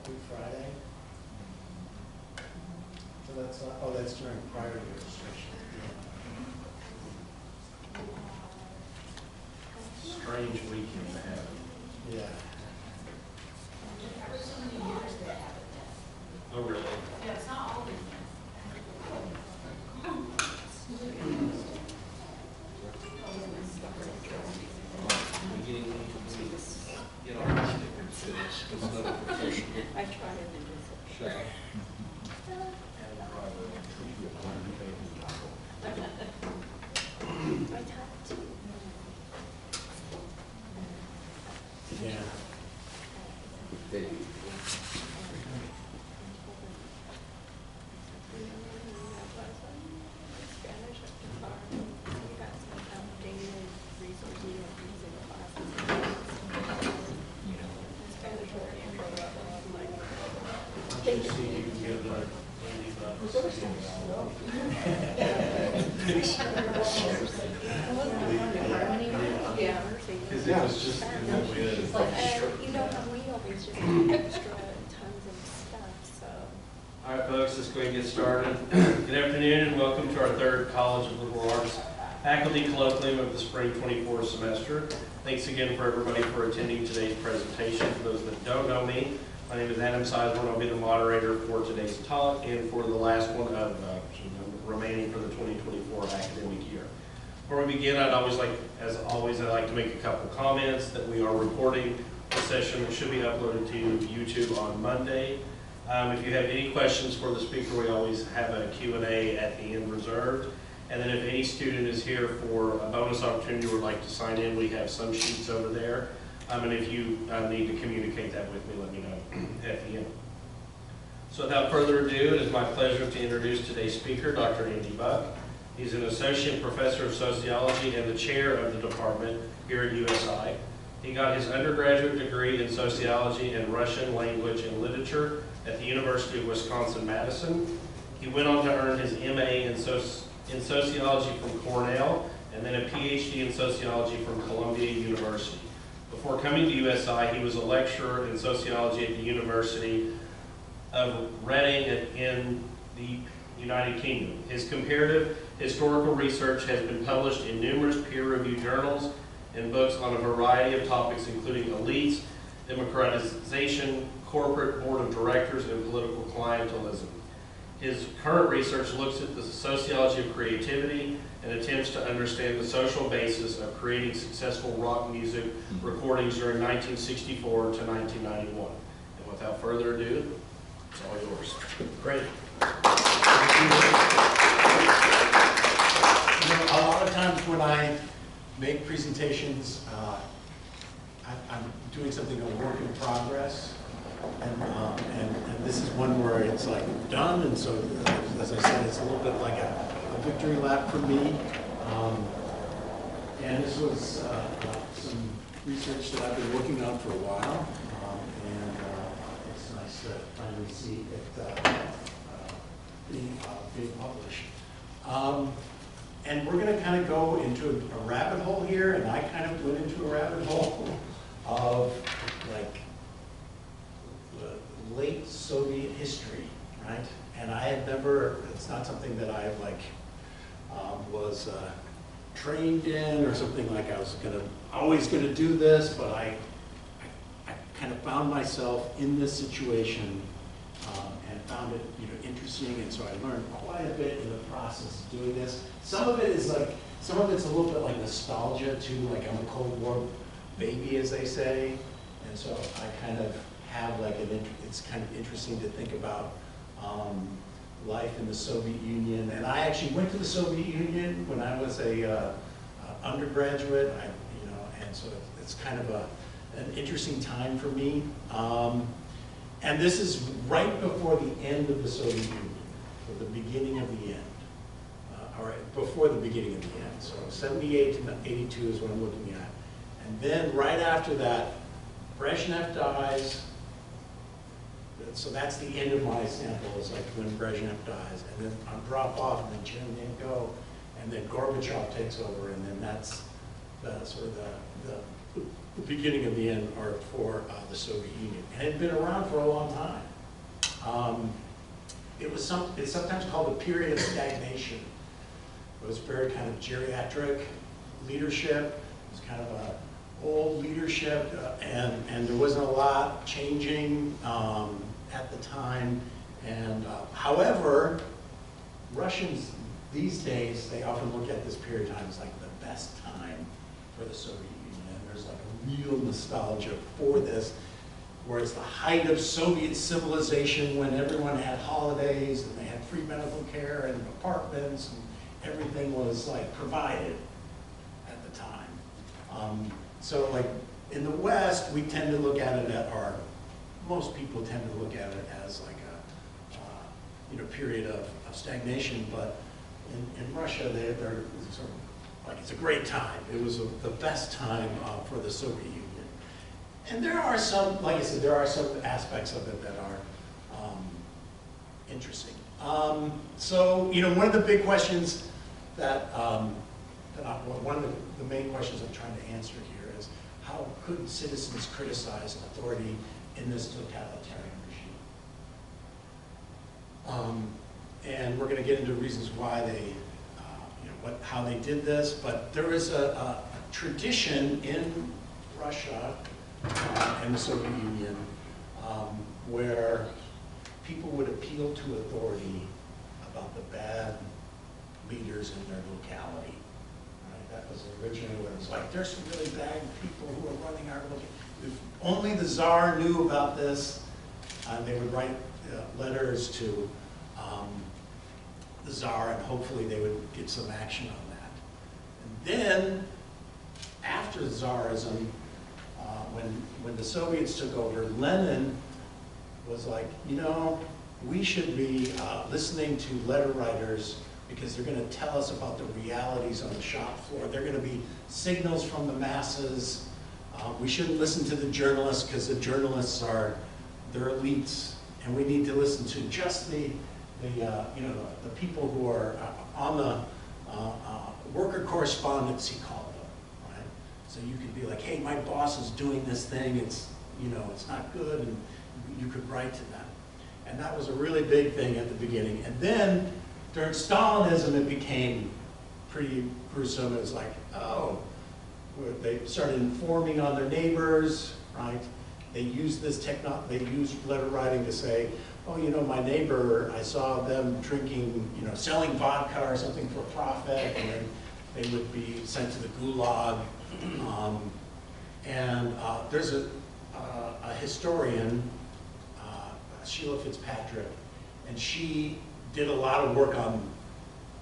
Good Friday? So that's, oh, that's during prior to registration. Strange weekend to have. Yeah. Every so many years they have it now. Oh, really? Yeah, it's not always. Get on the stick and finish. It's not a professional. I tried it and it Shut up. I talked to Yeah. Spanish at the bar. We got some outdated resources using classes. Spanish learning program. I'm like, Thank you. You can give like Andy yeah. Because it was just, And you know how we always just have extra tons of stuff, so. All right, folks, let's go ahead and get started. Good afternoon and welcome to our third College of Liberal Arts Faculty Colloquium of the Spring 24 semester. Thanks again for everybody for attending today's presentation. For those that don't know me, my name is Adam Seisman. I'll be the moderator for today's talk and for the last one of remaining for the 2024 academic year. Before we begin, I'd always like to make a couple comments that we are recording a session that should be uploaded to YouTube on Monday. If you have any questions for the speaker, we always have a Q&A at the end reserved. And then if any student is here for a bonus opportunity or would like to sign in, we have some sheets over there. And if you need to communicate that with me, let me know at the end. So without further ado, it is my pleasure to introduce today's speaker, Dr. Andy Buck. He's an associate professor of sociology and the chair of the department here at USI. He got his undergraduate degree in sociology and Russian language and literature at the University of Wisconsin-Madison. He went on to earn his MA in sociology from Cornell and then a PhD in sociology from Columbia University. Before coming to USI, he was a lecturer in sociology at the University of Reading in the United Kingdom. His comparative historical research has been published in numerous peer-reviewed journals and books on a variety of topics, including elites, democratization, corporate board of directors, and political clientelism. His current research looks at the sociology of creativity and attempts to understand the social basis of creating successful rock music recordings during 1964 to 1991. And without further ado, it's all yours. Great. You know, a lot of times when I make presentations, I'm doing something on work in progress, and this is one where it's like done, and so as I said, it's a little bit like a victory lap for me. And this was some research that I've been working on for a while, and it's nice to finally see it being published. And we're going to kind of go into a rabbit hole here, and I kind of went into a rabbit hole of like the late Soviet history, right? And I had never, it's not something that I like was trained in or something like I was always going to do this, but I kind of found myself in this situation and found it, interesting, and so I learned quite a bit in the process of doing this. Some of it's a little bit like nostalgia too, like I'm a Cold War baby, as they say, and so I kind of have like it's kind of interesting to think about life in the Soviet Union. And I actually went to the Soviet Union when I was a undergraduate, and so it's kind of an interesting time for me. And this is right before the end of the Soviet Union, or the beginning of the end, or before the beginning of the end. So 78 to 82 is what I'm looking at. And then right after that, Brezhnev dies. So that's the end of my sample, is like when Brezhnev dies. And then I drop off, and then Chernenko, and then Gorbachev takes over, and then that's the sort of the the beginning and the end are for the Soviet Union. And it had been around for a long time. It's sometimes called a period of stagnation. It was very kind of geriatric leadership. It was kind of a old leadership, and there wasn't a lot changing at the time. And however, Russians these days, they often look at this period of time as like the best time for the Soviet Union. And there's like a real nostalgia for this, where it's the height of Soviet civilization when everyone had holidays and they had free medical care and apartments and everything was like provided at the time. So like in the West, we tend to look at it most people tend to look at it as like a period of stagnation, but in Russia, they're sort of like it's a great time. It was the best time for the Soviet Union. And there are some, like I said, there are some aspects of it that are interesting. So, one of the big questions one of the main questions I'm trying to answer here is, how could citizens criticize authority in this totalitarian regime? And we're going to get into reasons why they, how they did this, but there is a tradition in Russia and the Soviet Union where people would appeal to authority about the bad leaders in their locality. Right? That was originally what it was like. There's some really bad people who are running our locality. If only the Tsar knew about this, they would write letters to the Tsar, and hopefully they would get some action on that. And then, after Tsarism, when the Soviets took over, Lenin was like, we should be listening to letter writers because they're going to tell us about the realities on the shop floor. They're going to be signals from the masses. We shouldn't listen to the journalists because the journalists they're elites, and we need to listen to just the people who are on the worker correspondents, he called them, right? So you could be like, hey, my boss is doing this thing, it's not good, and you could write to them. And that was a really big thing at the beginning. And then during Stalinism, it became pretty gruesome. It was like, they started informing on their neighbors, right? They used they used letter writing to say, my neighbor, I saw them drinking, selling vodka or something for profit, and then they would be sent to the gulag. There's a historian, Sheila Fitzpatrick, and she did a lot of work on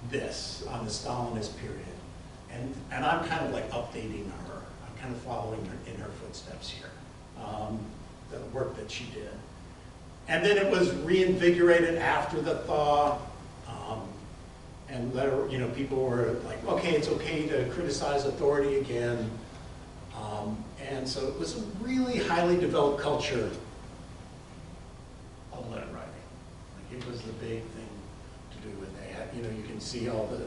this, on the Stalinist period. And I'm kind of like updating her. I'm kind of following her in her footsteps here, the work that she did. And then it was reinvigorated after the thaw, and people were like, okay, it's okay to criticize authority again. And so it was a really highly developed culture of letter writing. Like it was the big thing to do, and they had, you can see all the,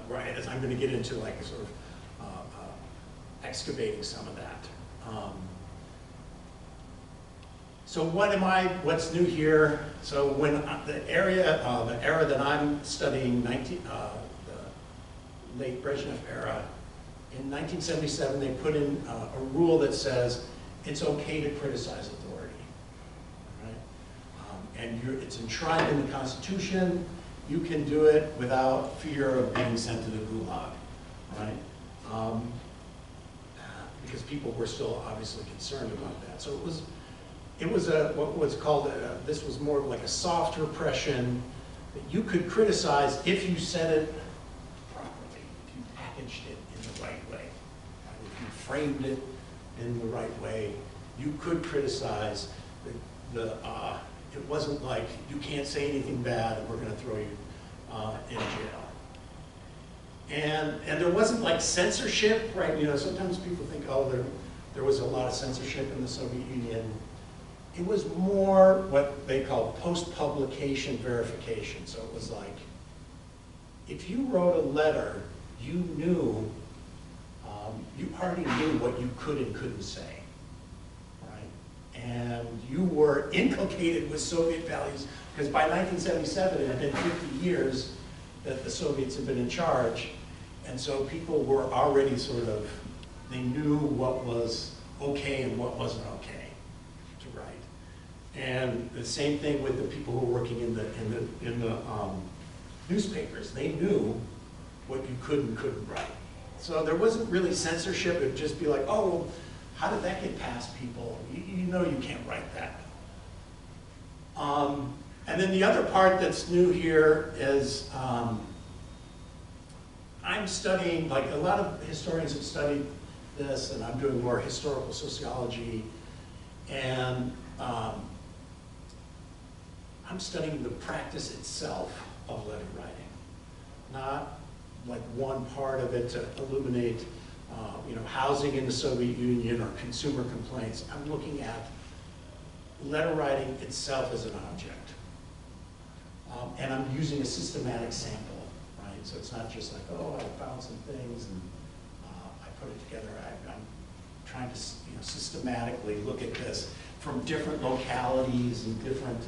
right, as I'm going to get into like sort of excavating some of that. So what's new here? So when the era that I'm studying, the late Brezhnev era, in 1977 they put in a rule that says it's okay to criticize authority, right? And it's enshrined in the Constitution. You can do it without fear of being sent to the gulag, right? Because people were still obviously concerned about that. So it was what was called, this was more like a soft repression that you could criticize if you said it properly, if you packaged it in the right way, right? If you framed it in the right way, you could criticize. It wasn't like, you can't say anything bad and we're going to throw you in jail. And there wasn't like censorship, right? Sometimes people think, there was a lot of censorship in the Soviet Union. It was more what they call post-publication verification. So it was like, if you wrote a letter, you knew you already knew what you could and couldn't say, right? And you were inculcated with Soviet values, because by 1977, it had been 50 years that the Soviets had been in charge, and so people were already sort of, they knew what was okay and what wasn't okay to write. And the same thing with the people who were working in the newspapers. They knew what you could and couldn't write. So there wasn't really censorship. It would just be like, oh, well, how did that get past people? You know you can't write that. And then the other part that's new here is I'm studying, like a lot of historians have studied this, and I'm doing more historical sociology, and I'm studying the practice itself of letter writing, not like one part of it to illuminate housing in the Soviet Union or consumer complaints. I'm looking at letter writing itself as an object. And I'm using a systematic sample, right? So it's not just like, oh, I found some things and I put it together. I'm trying to systematically look at this from different localities and different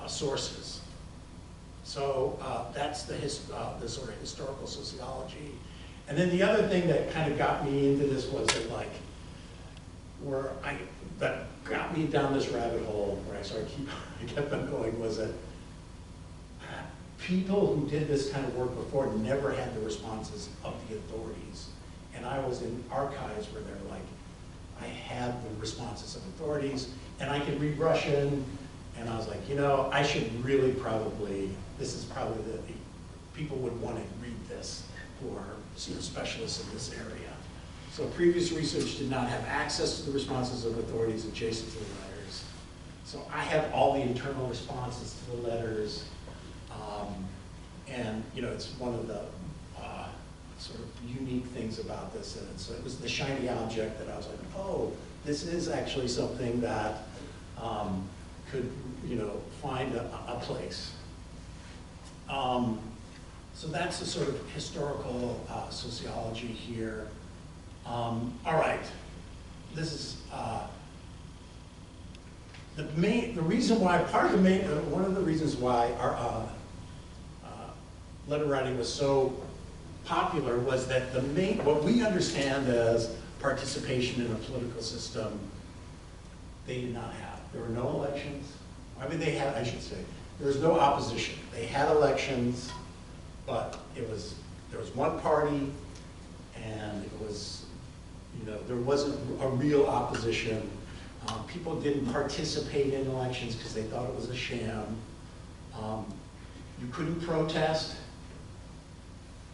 sources. So that's the sort of historical sociology. And then the other thing that kind of got me into this was that that got me down this rabbit hole where I kept on going, was that people who did this kind of work before never had the responses of the authorities. And I was in archives where they're like, I had the responses of authorities, and I could read Russian, and I was like, I should really probably, this is probably people would want to read this who are specialists in this area. So previous research did not have access to the responses of authorities adjacent to the letters. So I have all the internal responses to the letters, and it's one of the sort of unique things about this. And it was the shiny object that I was like, oh, this is actually something that could find a place. So that's the sort of historical sociology here. All right, this is one of the reasons why our letter writing was so popular was that what we understand as participation in a political system, they did not have. There were no elections. I mean, there was no opposition. They had elections, but there was one party, and it was, there wasn't a real opposition. People didn't participate in elections because they thought it was a sham. You couldn't protest.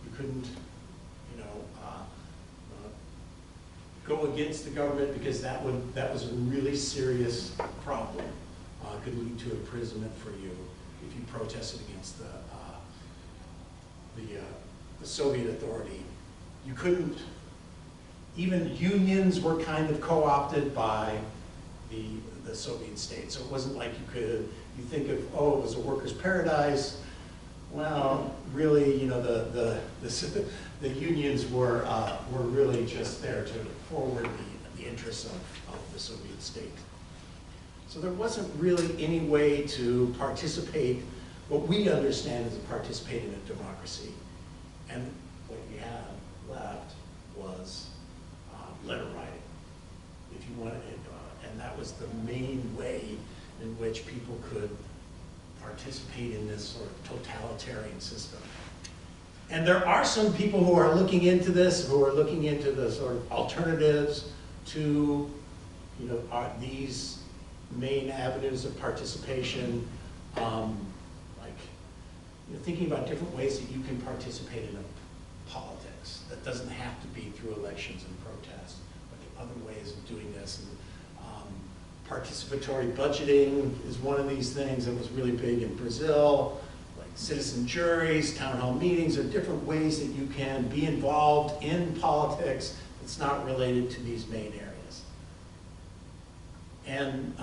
You couldn't, go against the government because that was a really serious problem. Could lead to imprisonment for you if you protested against the Soviet authority. You couldn't. Even unions were kind of co-opted by the Soviet state. So it wasn't like you think of, oh, it was a workers' paradise. Well, really, the unions were really just there to forward the interests of the Soviet state. So there wasn't really any way to participate, what we understand as participate in a democracy. And what you had left was letter writing, if you wanted it, and that was the main way in which people could participate in this sort of totalitarian system. And there are some people who are looking into this, who are looking into the sort of alternatives to, these main avenues of participation, thinking about different ways that you can participate in politics. That doesn't have to be through elections and protests, but other ways of doing this. And, participatory budgeting is one of these things that was really big in Brazil, like citizen juries, town hall meetings, are different ways that you can be involved in politics that's not related to these main areas. And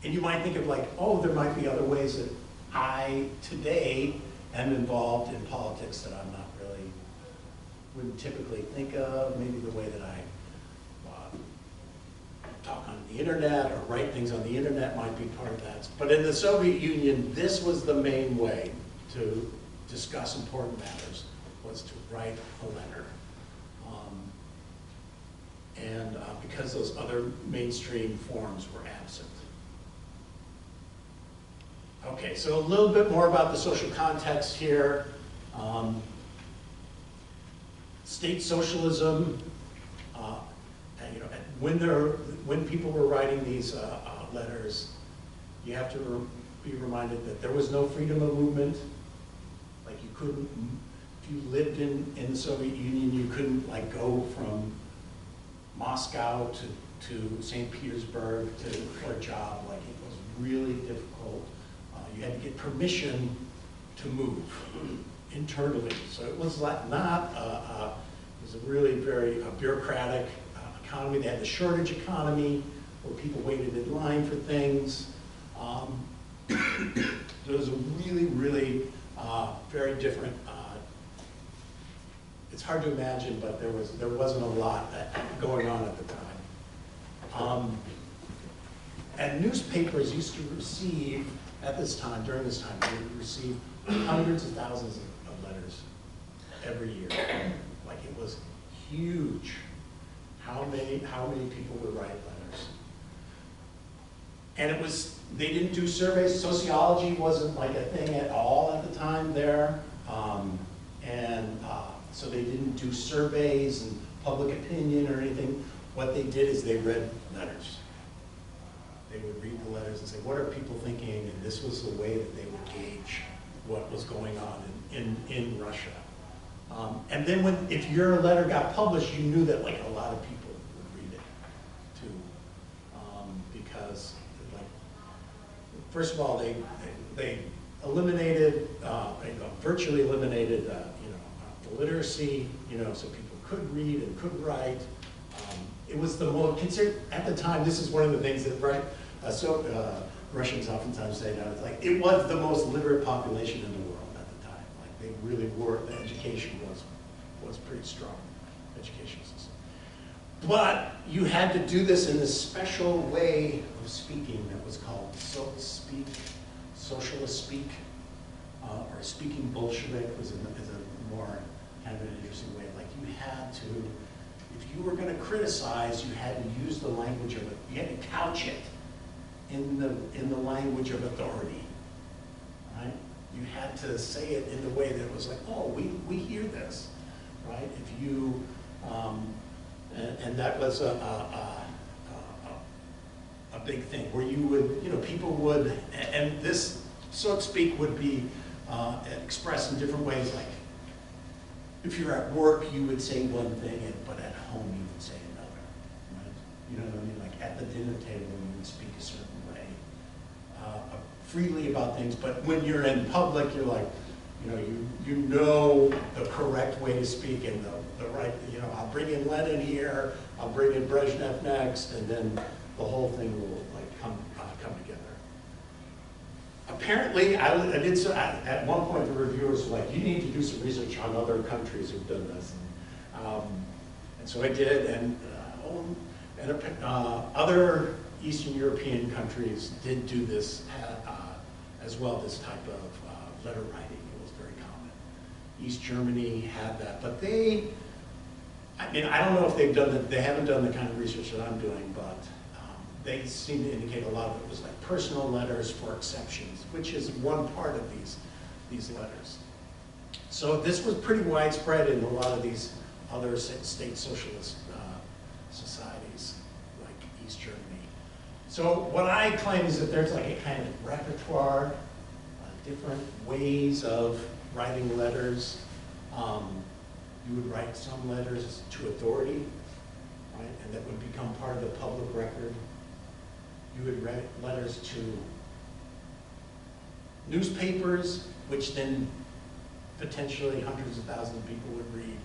you might think of like, oh, there might be other ways that I today am involved in politics that I'm not really wouldn't typically think of, maybe the way that I talk on the internet or write things on the internet might be part of that. But in the Soviet Union, this was the main way to discuss important matters, was to write a letter. Because those other mainstream forms were absent. Okay, so a little bit more about the social context here. State socialism, when people were writing these letters, you have to be reminded that there was no freedom of movement. Like you couldn't, if you lived in the Soviet Union, you couldn't like go from Moscow to St. Petersburg for a job. Like it was really difficult. You had to get permission to move internally. So it was like not, it was a really very bureaucratic economy. They had the shortage economy where people waited in line for things. It was a really, really very different, it's hard to imagine, but there wasn't a lot going on at the time. And newspapers used to receive, at this time, during this time, they would receive hundreds of thousands of letters every year. Like it was huge how many people would write letters. And they didn't do surveys. Sociology wasn't like a thing at all at the time there. So they didn't do surveys and public opinion or anything. What they did is they read letters. They would read the letters and say, what are people thinking? And this was the way that they would gauge what was going on in Russia. And then if your letter got published, you knew that like a lot of people would read it too. Because like, first of all, they eliminated, virtually eliminated, literacy, so people could read and could write. It was the most considered at the time. This is one of the things that Russians oftentimes say now. It's like it was the most literate population in the world at the time. Like they really were. The education was pretty strong, education system. But you had to do this in this special way of speaking that was called socialist speak, or speaking Bolshevik is a more kind of an interesting way. Like you had to, if you were going to criticize, you had to use the language of it. You had to couch it in the language of authority, right? You had to say it in the way that it was like, oh, we hear this, right? If you, and that was a big thing where you would, people would, and this, so to speak, would be expressed in different ways. Like, if you're at work, you would say one thing, but at home you would say another, right? You know what I mean? Like at the dinner table, you would speak a certain way, freely about things. But when you're in public, you're like, you know the correct way to speak and the right. I'll bring in Lenin here. I'll bring in Brezhnev next, and then the whole thing will like come together. Apparently, I did so, at one point the reviewers were like, you need to do some research on other countries who've done this. And so I did, and other Eastern European countries did do this as well, this type of letter writing. It was very common. East Germany had that, but I don't know if they've done that, they haven't done the kind of research that I'm doing, but they seem to indicate a lot of it was like personal letters for exceptions, which is one part of these letters. So this was pretty widespread in a lot of these other state socialist societies, like East Germany. So what I claim is that there's like a kind of repertoire, different ways of writing letters. You would write some letters to authority, right, and that would become part of the public record. You would write letters to newspapers, which then potentially hundreds of thousands of people would read.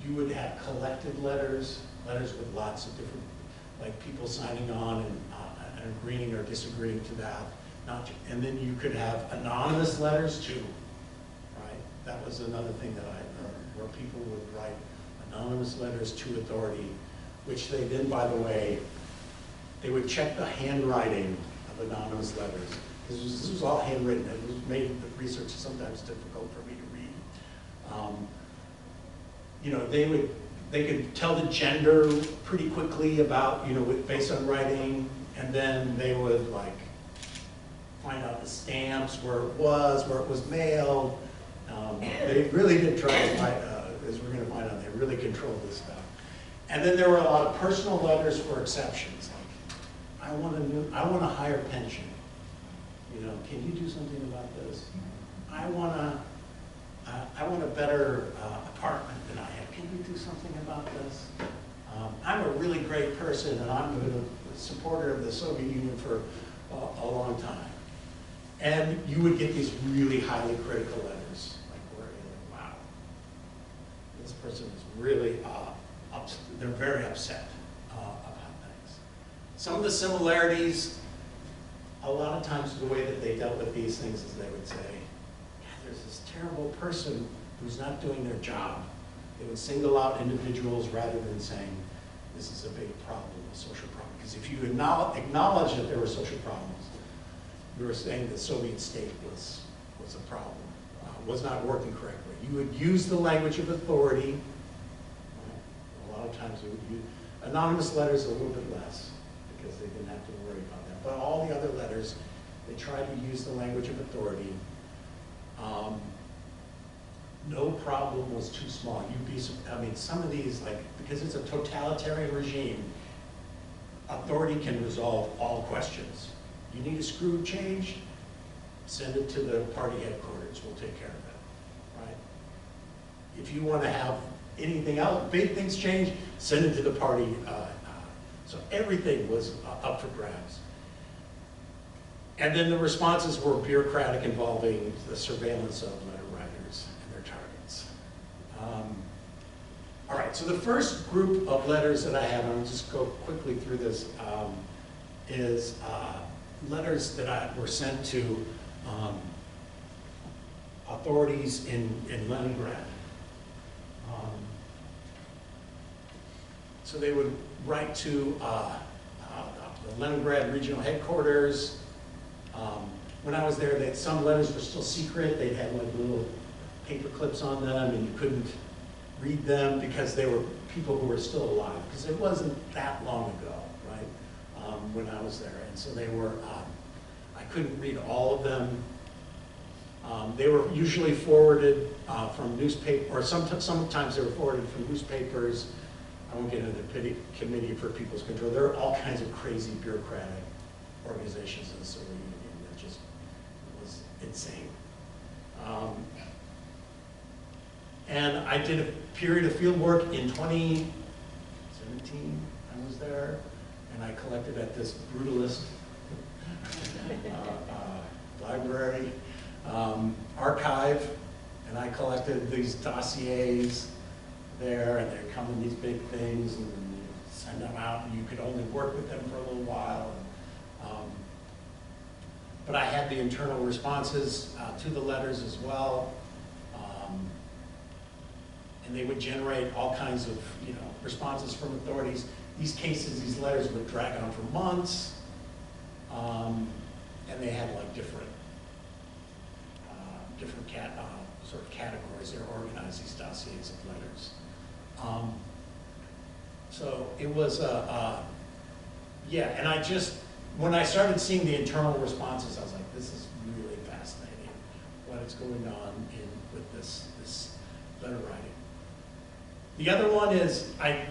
You would have collected letters with lots of different, like people signing on and agreeing or disagreeing to that. And then you could have anonymous letters too, right? That was another thing that where people would write anonymous letters to authority, which they then, by the way, they would check the handwriting of anonymous letters. This was all handwritten. It was made the research sometimes difficult for me to read. You know, they could tell the gender pretty quickly about, you know, based on writing, and then they would like find out the stamps, where it was mailed. They really did try to find, as we're going to find out, they really controlled this stuff. And then there were a lot of personal letters for exceptions, like, I want a higher pension. You know, can you do something about this? I want a better apartment than I have. Can you do something about this? I'm a really great person, and I'm a supporter of the Soviet Union for a long time. And you would get these really highly critical letters, like where you're like, wow, this person is really they're very upset about things. Some of the similarities, a lot of times the way that they dealt with these things is they would say, yeah, there's this terrible person who's not doing their job. They would single out individuals rather than saying, this is a big problem, a social problem. Because if you acknowledge that there were social problems, you were saying the Soviet state was a problem, was not working correctly. You would use the language of authority. A lot of times we would use anonymous letters a little bit less because they didn't have to worry about that. But all the other letters, they tried to use the language of authority. No problem was too small. I mean, some of these, like, because it's a totalitarian regime, authority can resolve all questions. You need a screw changed, send it to the party headquarters. We'll take care of it, right? If you want to have anything else, big things change, send it to the party. So everything was up for grabs. And then the responses were bureaucratic, involving the surveillance of letter writers and their targets. All right, so the first group of letters that I have, and I'll just go quickly through this, is letters that were sent to authorities in Leningrad. So they would write to the Leningrad regional headquarters. When I was there, some letters were still secret. They'd have like little paper clips on them, and you couldn't read them because they were people who were still alive, because it wasn't that long ago, right, when I was there. And so they were, I couldn't read all of them. They were usually forwarded from newspaper, or sometimes they were forwarded from newspapers. I won't get into the Committee for People's Control. There are all kinds of crazy bureaucratic organizations in the Soviet Union that just was insane. And I did a period of field work in 2017. I was there, and I collected at this brutalist library archive, and I collected these dossiers there, and they'd come in these big things, and then you send them out, and you could only work with them for a little while. But I had the internal responses to the letters as well. And they would generate all kinds of, responses from authorities. These letters would drag on for months, and they had like different sort of categories. They were organized, these dossiers of letters. So it was, yeah, and when I started seeing the internal responses, I was like, this is really fascinating, what is going on with this letter writing. The other one is, I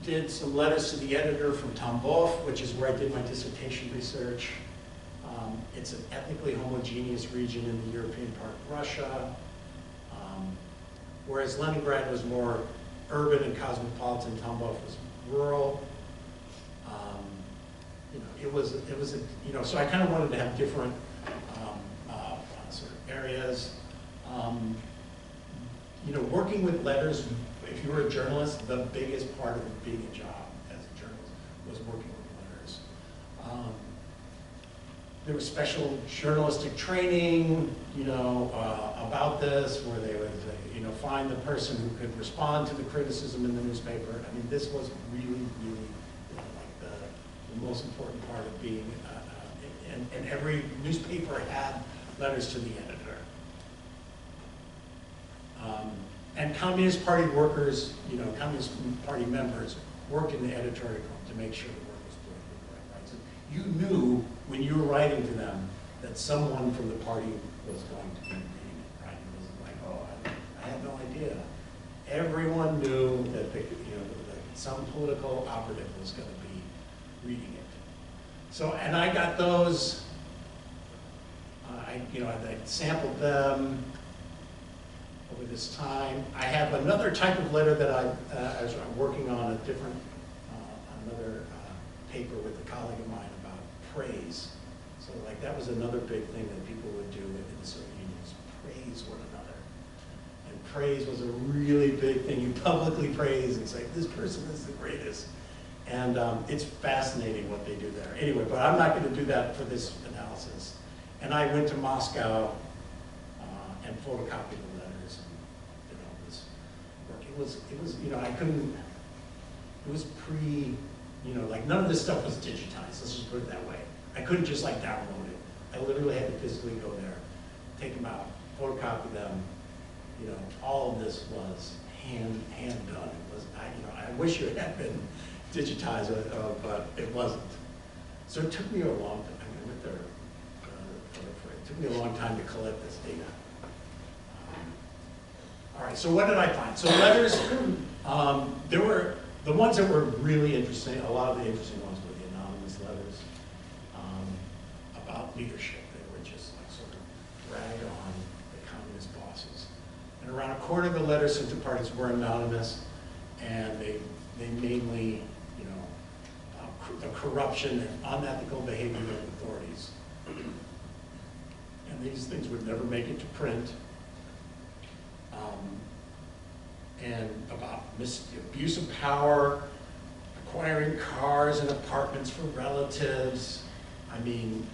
did some letters to the editor from Tambov, which is where I did my dissertation research. It's an ethnically homogeneous region in the European part of Russia, whereas Leningrad was more urban and cosmopolitan, Tambov was rural. So I kind of wanted to have different sort of areas. Working with letters, if you were a journalist, the biggest part of being a job as a journalist was working with letters. there was special journalistic training, you know, about this, where they would, you know, find the person who could respond to the criticism in the newspaper. I mean, this was really, really, you know, like the most important part of being, and every newspaper had letters to the editor. And Communist Party workers, you know, Communist Party members worked in the editorial to make sure the work was politically correct, right? So you knew when you were writing to them that someone from the party was going to be reading it, right? It wasn't like, oh, I had no idea. Everyone knew that, you know, that some political operative was going to be reading it. So, and I got those, I sampled them over this time. I have another type of letter that I'm working on a different, another paper with a colleague of mine about praise. So like that was another big thing that people would do in the Soviet Union, is praise one another. And praise was a really big thing. You publicly praise and say, this person is the greatest. And it's fascinating what they do there. Anyway, but I'm not going to do that for this analysis. And I went to Moscow and photocopied the letters and did all this work. It was, you know, I couldn't, it was you know, like none of this stuff was digitized, let's just put it that way. I couldn't just like download it. I literally had to physically go there, take them out, photocopy them. You know, all of this was hand done. It was, you know, I wish it had been digitized, but it wasn't. So it took me a long time. I went there. It took me a long time to collect this data. All right, so what did I find? So letters, there were, the ones that were really interesting, a lot of the interesting ones were the anonymous letters about leadership. They were just like sort of drag on the communist bosses. And around a quarter of the letters sent to parties were anonymous, and they mainly, you know, the corruption and unethical behavior of authorities. And these things would never make it to print. And about abuse of power, acquiring cars and apartments for relatives. I mean,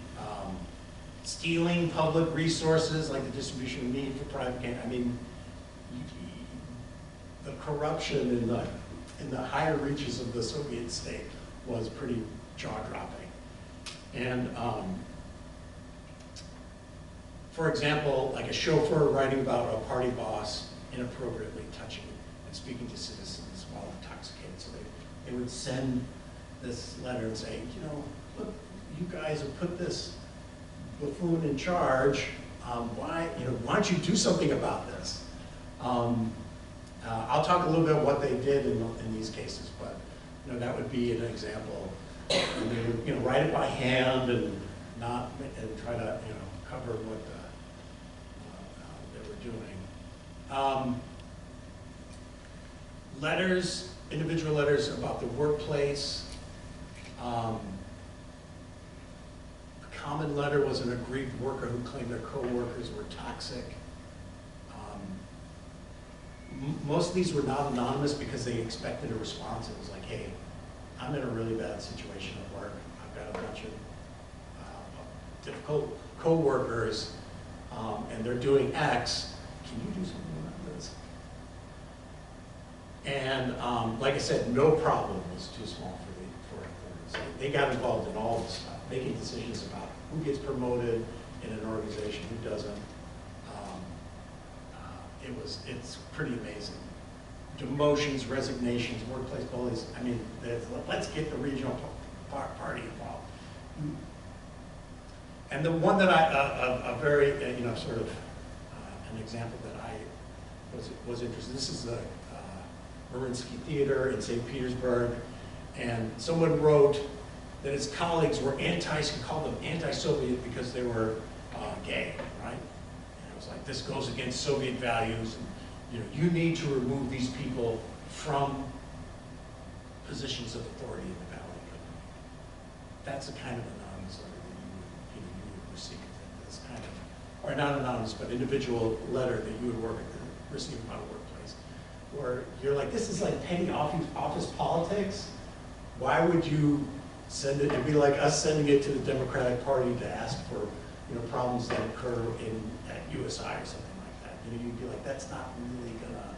stealing public resources like the distribution of meat for private gain. I mean, the corruption in the higher reaches of the Soviet state was pretty jaw-dropping. And for example, like a chauffeur writing about a party boss inappropriately touching and speaking to citizens while intoxicated. So they would send this letter and say, you know, look, you guys have put this buffoon in charge. Why don't you do something about this? I'll talk a little bit about what they did in these cases, but you know, that would be an example. And they would, you know, write it by hand and try to, you know, cover what they were doing. Letters, individual letters about the workplace. A common letter was an aggrieved worker who claimed their co-workers were toxic. Most of these were not anonymous because they expected a response. It was like, hey, I'm in a really bad situation at work. I've got a bunch of difficult co-workers, and they're doing X. Can you do something about this? And like I said, no problem was too small for authorities. They got involved in all this stuff, making decisions about who gets promoted in an organization, who doesn't. It's pretty amazing. Demotions, resignations, workplace bullies. I mean, let's get the regional party involved. And the one that a very, you know, sort of an example that I was interested in. This is the Mariinsky Theater in St. Petersburg, and someone wrote that his colleagues were called them anti-Soviet because they were gay, right? And it was like, this goes against Soviet values, and you know, you need to remove these people from positions of authority in the Valley Company. That's the kind of anonymous letter that you would receive. This kind of, or not anonymous, but individual letter that you would receive about a workplace, where you're like, this is like petty office politics. Why would you send it, it'd be like us sending it to the Democratic Party to ask for, problems that occur at USI or something like that. You'd be like, that's not really gonna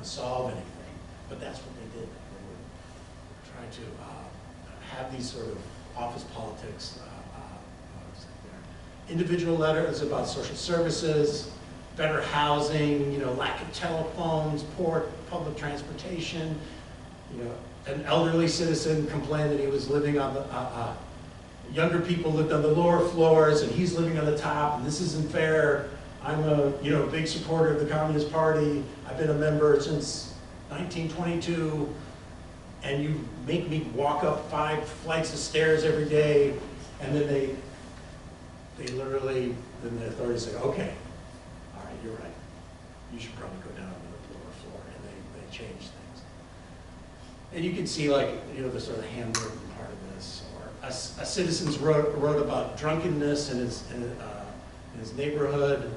solve anything, but that's what they did. They would try to have these sort of office politics. Individual letters about social services, better housing, lack of telephones, poor public transportation. An elderly citizen complained that he was living on the, younger people lived on the lower floors and he's living on the top, and this isn't fair. I'm a, big supporter of the Communist Party. I've been a member since 1922, and you make me walk up 5 flights of stairs every day, and then they literally, then the authorities say, okay, all right, you're right. You should probably go down to the lower floor, and they change things. And you can see, like, the sort of handwritten part of this, or a citizen wrote about drunkenness in his neighborhood,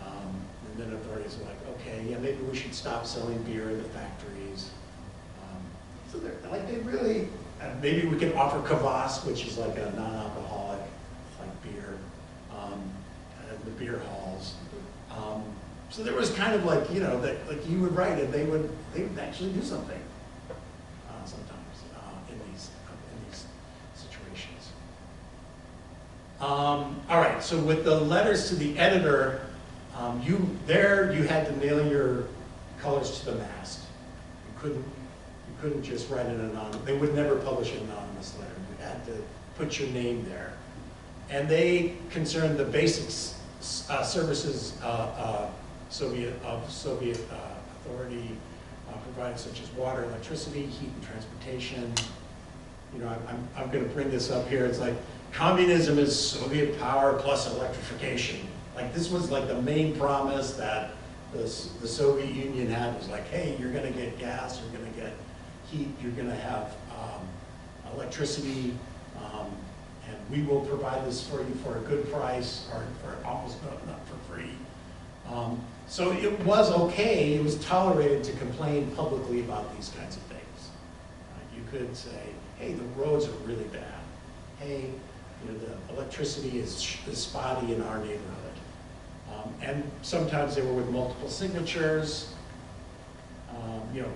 and then authorities are like, okay, yeah, maybe we should stop selling beer in the factories. So they're like, they really, maybe we can offer kvass, which is like a non-alcoholic, like beer, at the beer halls. So there was kind of like, that like you would write it, they would actually do something sometimes in these situations. All right, so with the letters to the editor, you had to nail your colors to the mast. You couldn't just write an anonymous. They would never publish an anonymous letter. You had to put your name there. And they concerned the basic services Soviet authority provided, such as water, electricity, heat, and transportation. I'm going to bring this up here. It's like communism is Soviet power plus electrification. Like this was like the main promise that the Soviet Union had, was like, hey, you're going to get gas, you're going to get heat, you're going to have electricity, and we will provide this for you for a good price, or for almost not for free. So it was okay, it was tolerated to complain publicly about these kinds of things. You could say, hey, the roads are really bad. Hey, the electricity is spotty in our neighborhood. And sometimes they were with multiple signatures,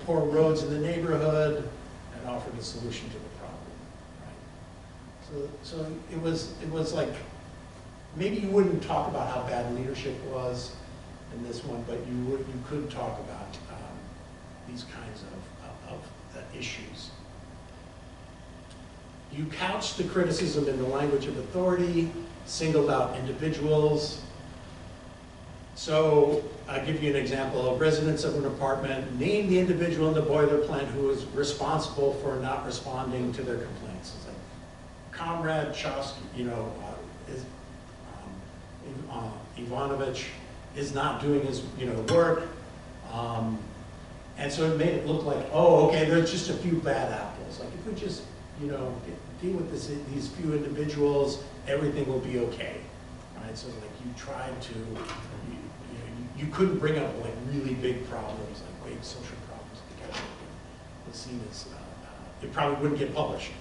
poor roads in the neighborhood, and offered a solution to the problem. Right? So it was like, maybe you wouldn't talk about how bad leadership was in this one, but you could talk about these kinds of issues. You couched the criticism in the language of authority, singled out individuals. So I'll give you an example. Residents of an apartment named the individual in the boiler plant who was responsible for not responding to their complaints. It's like Comrade Chosky, Ivanovich is not doing his work. And so it made it look like, oh, okay, there's just a few bad apples. Like if we just, deal with these few individuals, everything will be okay. Right? So like you tried to, you couldn't bring up like really big problems, like big social problems, because it was seen as, it probably wouldn't get published.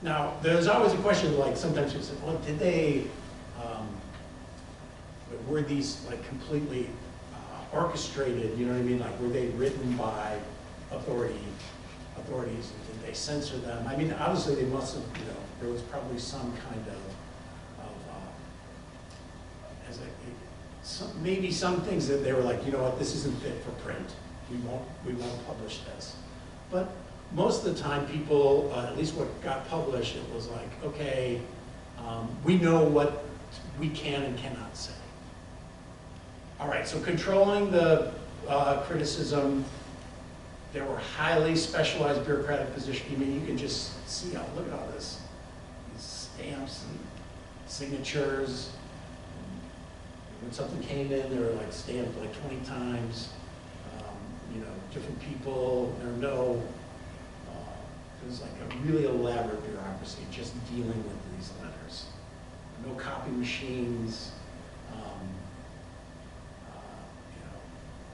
Now, there's always a question, like sometimes people say, well, did they, were these like completely orchestrated, you know what I mean? Like were they written by authorities, and did they censor them? I mean, obviously they must have, there was probably some kind of maybe some things that they were like, you know what, this isn't fit for print. We won't publish this. But most of the time people, at least what got published, it was like, okay, we know what we can and cannot say. All right, so controlling the criticism, there were highly specialized bureaucratic positions. I mean, you can just see, look at all this, these stamps and signatures. When something came in, they were like stamped like 20 times. Different people. It was like a really elaborate bureaucracy just dealing with these letters. No copy machines.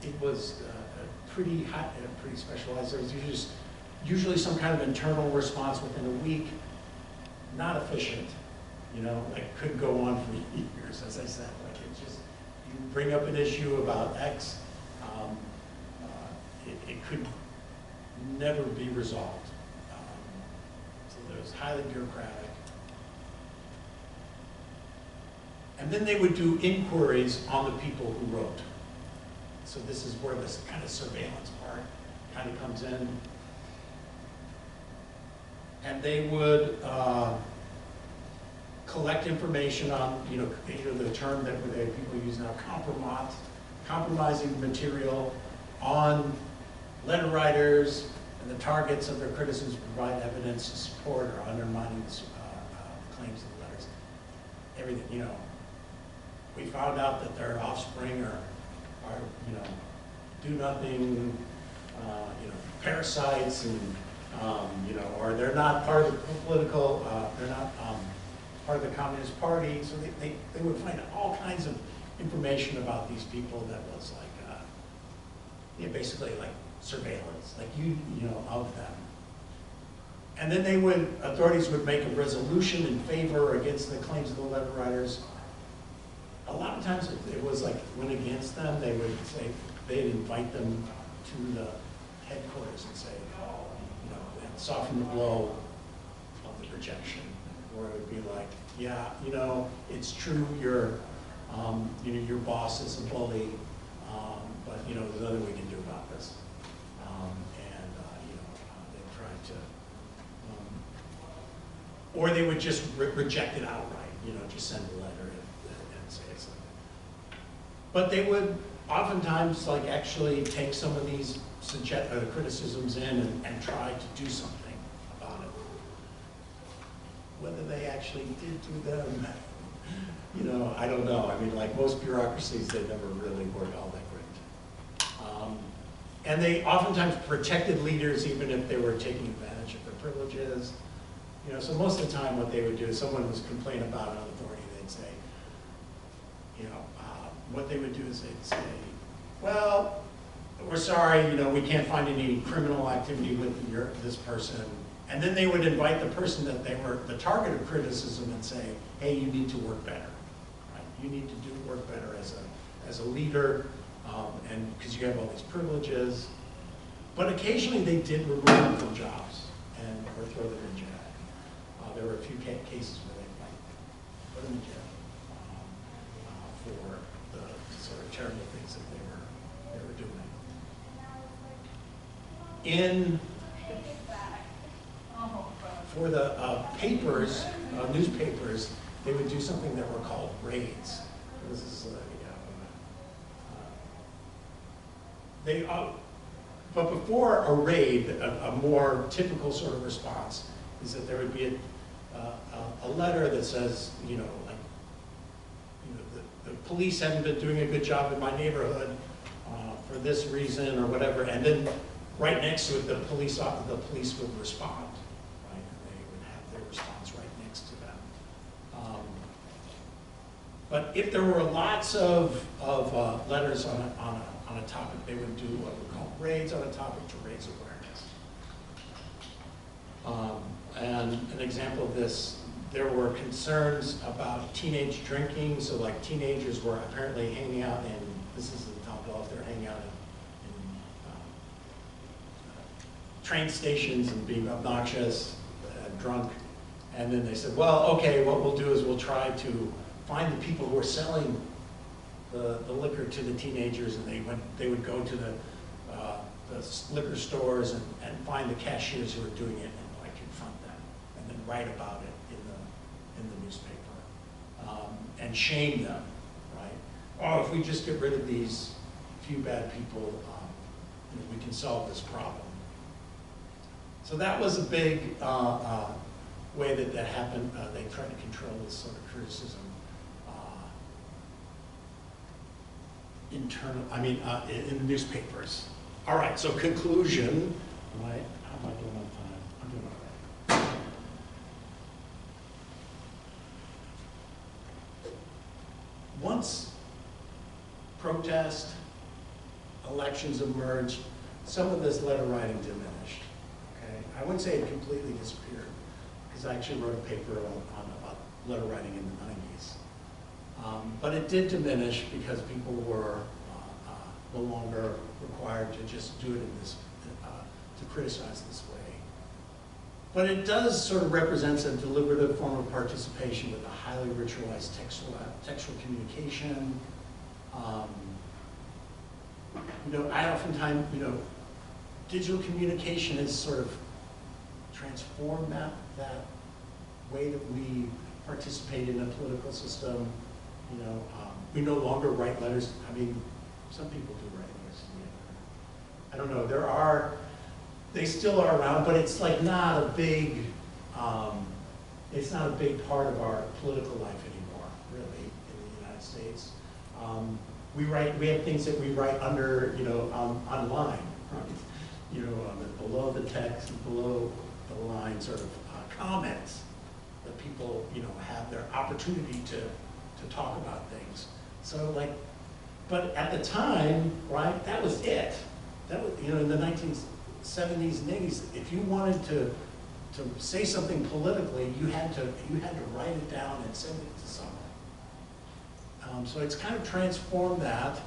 It was pretty hot, pretty specialized. There was usually some kind of internal response within a week. Not efficient, you know, like could go on for years, as I said. Like it just, you bring up an issue about X, it could never be resolved. So it was highly bureaucratic. And then they would do inquiries on the people who wrote. So this is where this kind of surveillance part kind of comes in. And they would collect information on, you know, the term that people use now, compromising material on letter writers and the targets of their criticisms provide evidence to support or undermining the claims of the letters. Everything, you know. We found out that their offspring are you know, do nothing, you know, parasites and, you know, or they're not part of the political, they're not part of the Communist Party. So they would find all kinds of information about these people that was like, yeah, basically like surveillance, like you know, of them. And then authorities would make a resolution in favor or against the claims of the letter writers. A lot of times it was like went against them. They would say, they'd invite them to the headquarters and say, you know, and soften the blow of the rejection. Or it would be like, yeah, you know, it's true you know, your boss is a bully, but you know, there's nothing we can do about this. You know, they tried to, or they would just reject it outright, you know, just send a letter and say it's like. But they would oftentimes like actually take some of these criticisms in and try to do something about it. Whether they actually did do them, you know, I don't know. I mean, like most bureaucracies, they never really work all that great. And they oftentimes protected leaders even if they were taking advantage of their privileges. You know, so most of the time what they would do is someone was complaining about an authority, they'd say, you know, what they would do is they'd say, well, we're sorry, you know, we can't find any criminal activity with this person. And then they would invite the person that they were the target of criticism and say, hey, you need to work better, right? You need to work better as a leader, and because you have all these privileges. But occasionally they did remove them from jobs or throw them in jail. There were a few cases where they might put them in jail for the sort of terrible things that they were doing. For the papers, newspapers, they would do something that were called raids. This is, but before a raid, a more typical sort of response is that there would be a letter that says, you know, like, you know, the police haven't been doing a good job in my neighborhood for this reason or whatever, and then right next to it, the police would respond. Response right next to them. But if there were lots of letters on a topic, they would do what we call raids on a topic to raise awareness. And an example of this, there were concerns about teenage drinking. So like teenagers were apparently hanging out in, this is the top off, they're hanging out in train stations and being obnoxious, drunk. And then they said, well, okay, what we'll do is we'll try to find the people who are selling the liquor to the teenagers, and they would go to the liquor stores and find the cashiers who are doing it and like confront them, and then write about it in the newspaper and shame them, right? Oh, if we just get rid of these few bad people, you know, we can solve this problem. So that was a big way that happened. They tried to control this sort of criticism in the newspapers. All right, so conclusion. Right, how am I doing on time? I'm doing all right. Once protest, elections emerged, some of this letter writing diminished, okay? wouldn't say it completely disappeared, because I actually wrote a paper on about letter writing in the 90s. But it did diminish because people were no longer required to just do it in this, to criticize this way. But it does sort of represent a deliberative form of participation with a highly ritualized textual communication. I oftentimes, digital communication has sort of transformed that way that we participate in a political system. We no longer write letters. I mean, some people do write letters. I don't know. They still are around, but it's like not a big, it's not a big part of our political life anymore, really, in the United States. We have things that we write under, online, right? Below the text, below the line sort of comments that people, have their opportunity to talk about things. So but at the time, right, that was it. That was, in the 1970s and 80s, if you wanted to say something politically, you had to write it down and send it to someone. So it's kind of transformed that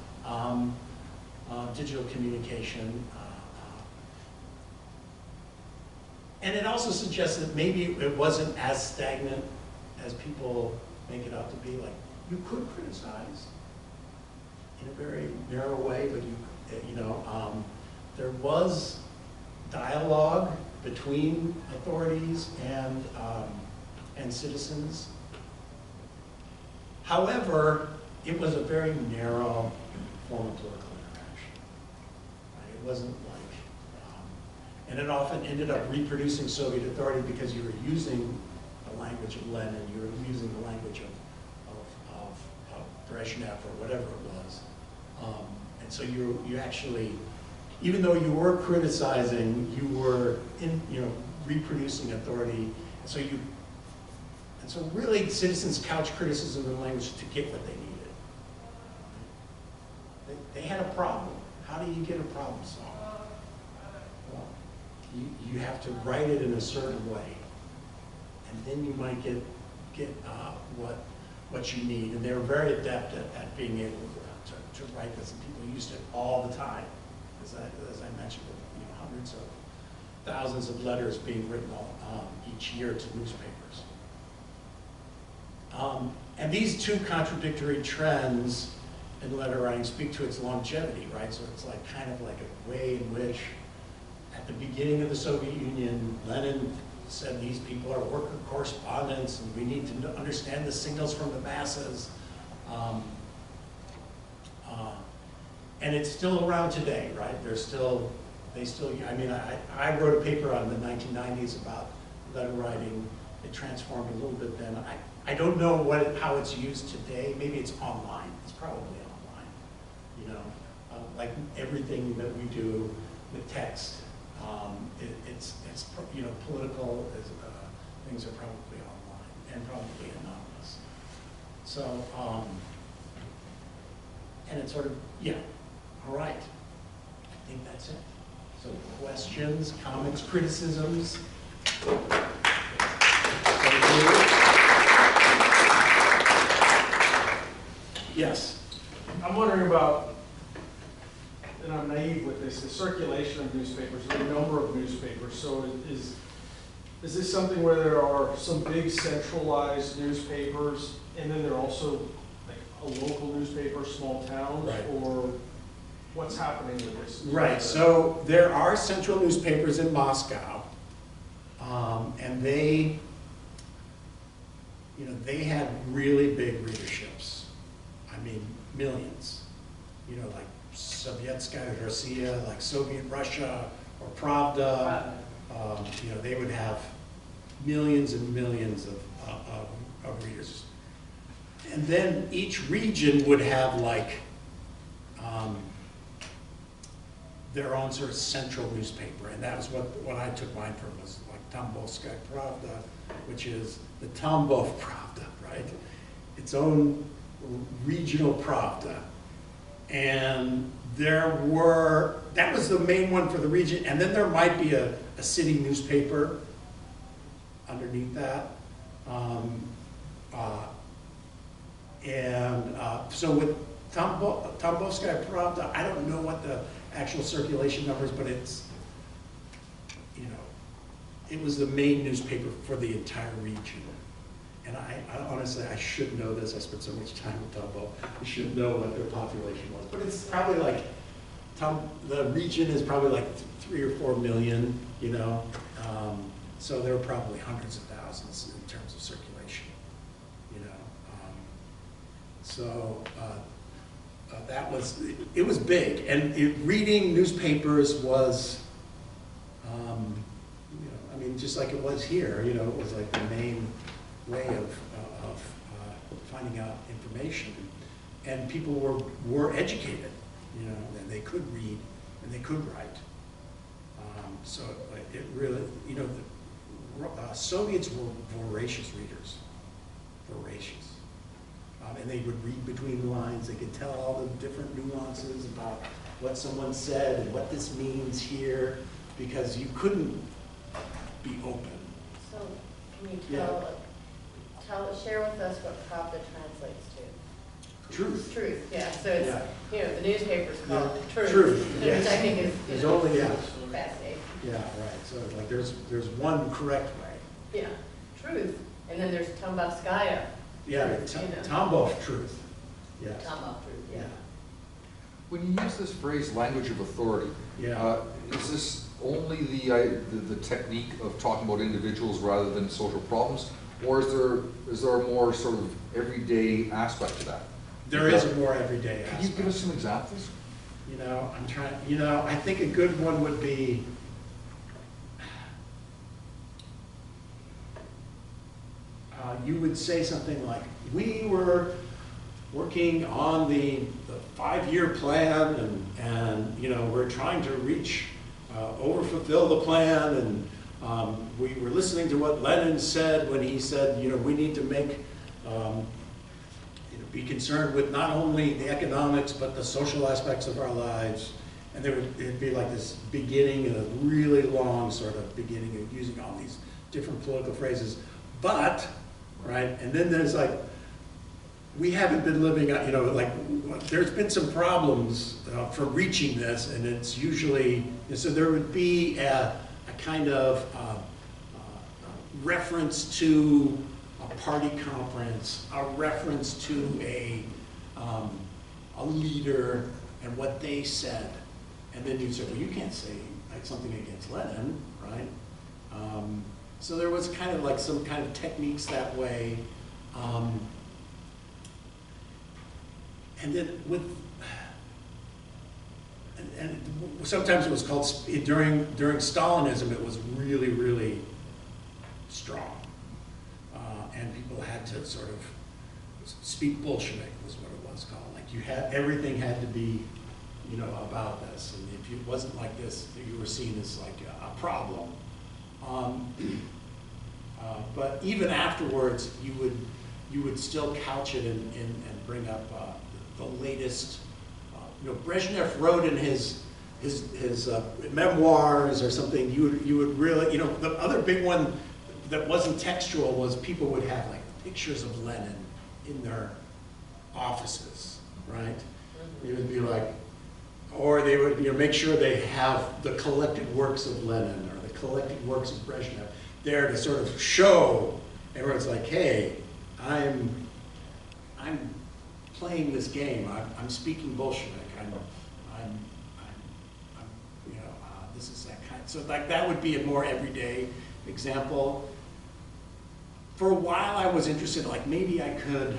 digital communication. And it also suggests that maybe it wasn't as stagnant as people make it out to be. Like, you could criticize in a very narrow way, but there was dialogue between authorities and citizens. However, it was a very narrow form of political interaction. Right? It wasn't and it often ended up reproducing Soviet authority because you were using the language of Lenin, you were using the language of Brezhnev or whatever it was. And so you actually, even though you were criticizing, you were reproducing authority. And so really citizens couch criticism in language to get what they needed. They had a problem. How do you get a problem solved? Well, you have to write it in a certain way, and then you might get what you need. And they were very adept at being able to write this, and people used it all the time. As I mentioned, hundreds of thousands of letters being written each year to newspapers. And these two contradictory trends in letter writing speak to its longevity, right? So it's kind of like a way in which, at the beginning of the Soviet Union, Lenin said these people are worker correspondents, and we need to understand the signals from the masses. And it's still around today, right? I mean, I wrote a paper on the 1990s about letter writing. It transformed a little bit then. I don't know how it's used today. Maybe it's online. It's probably online. Like everything that we do with text, it's political things are probably online and probably anonymous. So, and it's sort of, yeah, all right. I think that's it. So questions, comments, criticisms? Yes. I'm wondering about, and I'm naive with this, the circulation of newspapers, the number of newspapers. So is this something where there are some big centralized newspapers, and then there are also like a local newspaper, small towns, Right. or what's happening with this? Right, so there are central newspapers in Moscow, and they had really big readerships. I mean, millions. Like Sovietskaya Russia, like Soviet Russia, or Pravda. They would have millions and millions of readers. And then each region would have their own sort of central newspaper, and that was what I took mine from, was like Tambovskaya Pravda, which is the Tambov Pravda, right? Its own regional Pravda. And that was the main one for the region, and then there might be a city newspaper underneath that. So with Tambovskaya Pravda, I don't know what the actual circulation numbers, but it's, it was the main newspaper for the entire region. And I honestly, I should know this. I spent so much time with Tambo. I should know what their population was. But it's probably like, the region is probably like 3 or 4 million, so there were probably hundreds of thousands in terms of circulation, So that was, it was big. And reading newspapers was, I mean, just like it was here, it was like the main way of finding out information. And people were educated, and they could read and they could write. So it really, the Soviets were voracious readers, voracious. And they would read between the lines. They could tell all the different nuances about what someone said and what this means here, because you couldn't be open. So can you share with us what Pravda translates to? Truth. Truth, yeah. So it's, Yeah. the newspaper's called Yeah. Truth. Truth, Which yes. I think is, There's only, fascinating. Yeah, right. So like there's one correct way. Yeah, truth. And then there's Tambovskaya. Yeah, Tambov truth. Yes. Tambov truth, yeah. When you use this phrase, language of authority, Yeah. is this only the technique of talking about individuals rather than social problems, or is there a more sort of everyday aspect to that? There is a more everyday aspect. Can you give us some examples? I'm trying, I think a good one would be, you would say something like, we were working on the 5-year plan and we're trying to reach, overfulfill the plan, and we were listening to what Lenin said when he said, we need to make, be concerned with not only the economics but the social aspects of our lives. And it'd be like this beginning and a really long sort of beginning of using all these different political phrases. But, right, and then there's like, we haven't been living, there's been some problems for reaching this, and it's usually, so there would be a kind of reference to a party conference, a reference to a leader and what they said. And then you'd say, well, you can't say like something against Lenin, right? So there was kind of like some kind of techniques that way. And then and sometimes it was called, during Stalinism, it was really, really strong. And people had to sort of speak Bolshevik was what it was called. Like everything had to be, about this. And if it wasn't like this, you were seen as like a problem. But even afterwards, you would still couch it and bring up the latest. Brezhnev wrote in his memoirs or something. You would really, the other big one that wasn't textual was people would have like pictures of Lenin in their offices, right? It would be like, or they would make sure they have the collected works of Lenin or the collected works of Brezhnev there to sort of show everyone's like, hey, I'm playing this game. I'm speaking Bolshevik. This is that kind. So like that would be a more everyday example. For a while, I was interested. Like maybe I could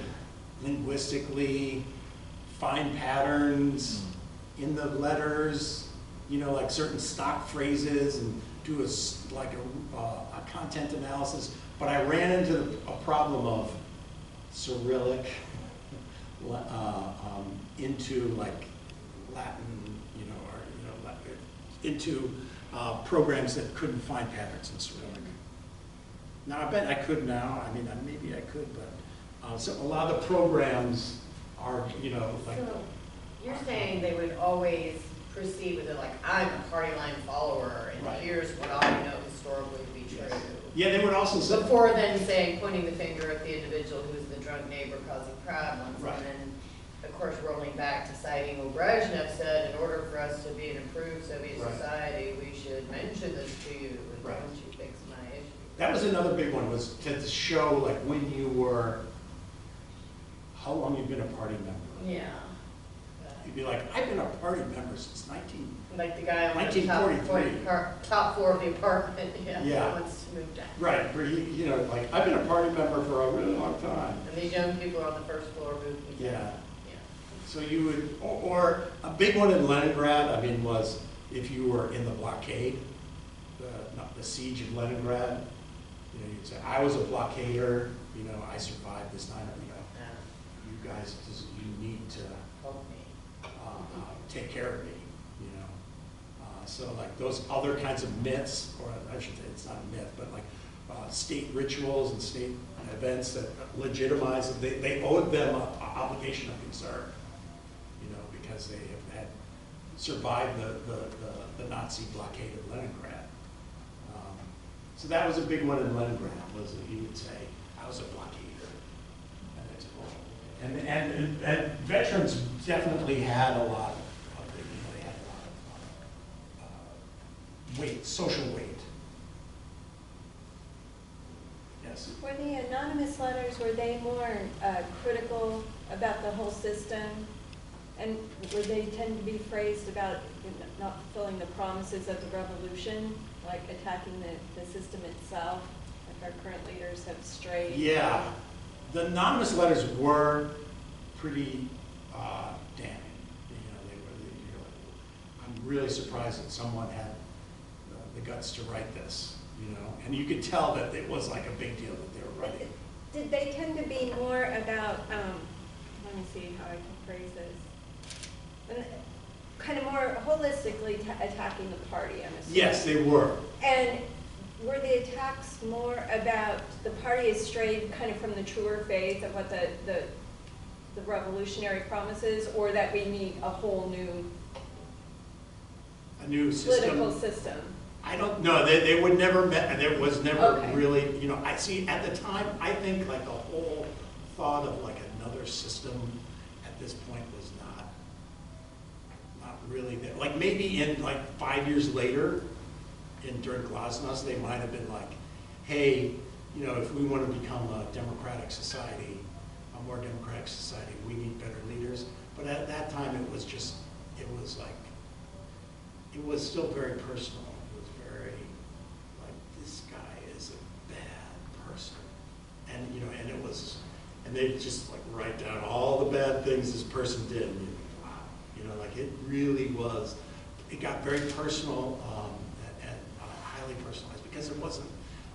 linguistically find patterns in the letters. Like certain stock phrases and do a content analysis. But I ran into a problem of Cyrillic into like Latin, into programs that couldn't find patterns in Cyrillic. Now I bet I could now. I mean, maybe I could, but so a lot of the programs are, like. So, You're saying they would always proceed with it like, I'm a party line follower, and Right. here's what I know historically to be true. Yeah, they would also say, Before then saying, pointing the finger at the individual who's the drunk neighbor causing problems. Right. And then, of course, rolling back to citing what Brezhnev said, in order for us to be an improved Soviet Right. society, we should mention this to you, and Right. don't you fix my issue. that was another big one, was to show like when you were, how long you've been a party member. Yeah. You'd be like, I've been a party member since 19, Like the guy on the top 1943. top floor of the apartment, yeah, Yeah. who wants to move down. right, but you know, like, I've been a party member for a really long time. And these young people are on the first floor moving down. Yeah. Yeah. So you would, or a big one in Leningrad, I mean, was if you were in the blockade, the siege of Leningrad, you know, you'd say, I was a blockader, you know, I survived this night, you know, Yeah. you guys, you need to Help me. take care of me, you know. So like those other kinds of myths, or I should say it's not a myth, but like state rituals and state events that legitimize, they owed them an obligation of concern, you know, because they had survived the Nazi blockade of Leningrad. So that was a big one in Leningrad, was that you would say, I was a blockader. And veterans definitely had a lot of, you know, they had a lot of weight, social weight. Yes. Were the anonymous letters, were they more critical about the whole system? And would they tend to be phrased about not fulfilling the promises of the revolution, like attacking the system itself, like our current leaders have strayed? Yeah, the anonymous letters were pretty damning. You know, they were. You know, I'm really surprised that someone had the guts to write this. You know, and you could tell that it was like a big deal that they were writing. Did they tend to be more about, let me see how I can phrase this, kind of more holistically attacking the party, I'm assuming? Yes, they were. And were the attacks more about the party has strayed kind of from the truer faith of what the revolutionary promises, or that we need a whole new A new system. political system? I don't know. They would never met. There was never Okay. really. You know, I see at the time. I think like the whole thought of like another system at this point was not really there. Like maybe in like 5 years later, during Glasnost, they might have been like, hey, you know, if we want to become a democratic society, a more democratic society, we need better leaders. But at that time, it was just, it was like, it was still very personal. It was very, like, this guy is a bad person. And, you know, and it was, and they just like write down all the bad things this person did. And wow, you know, like it really was, it got very personal and highly personalized because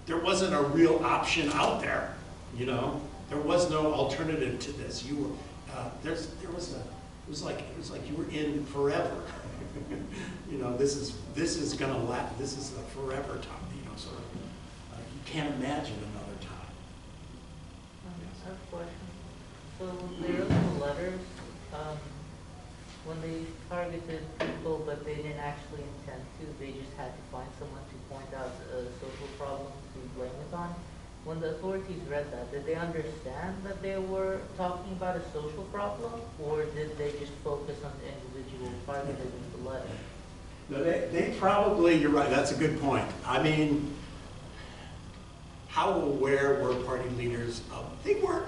there wasn't a real option out there, you know? There was no alternative to this. You were, it was like you were in forever. You know, this is gonna last. This is a forever time. You know, sort of. You can't imagine another time. I have a question. So the original letters, when they targeted people but they didn't actually intend to, they just had to find someone to point out a social problem to blame it on. When the authorities read that, did they understand that they were talking about a social problem, or did they just focus on the individual targeted in the letter? No, they probably, you're right, that's a good point. I mean, how aware were party leaders of, they were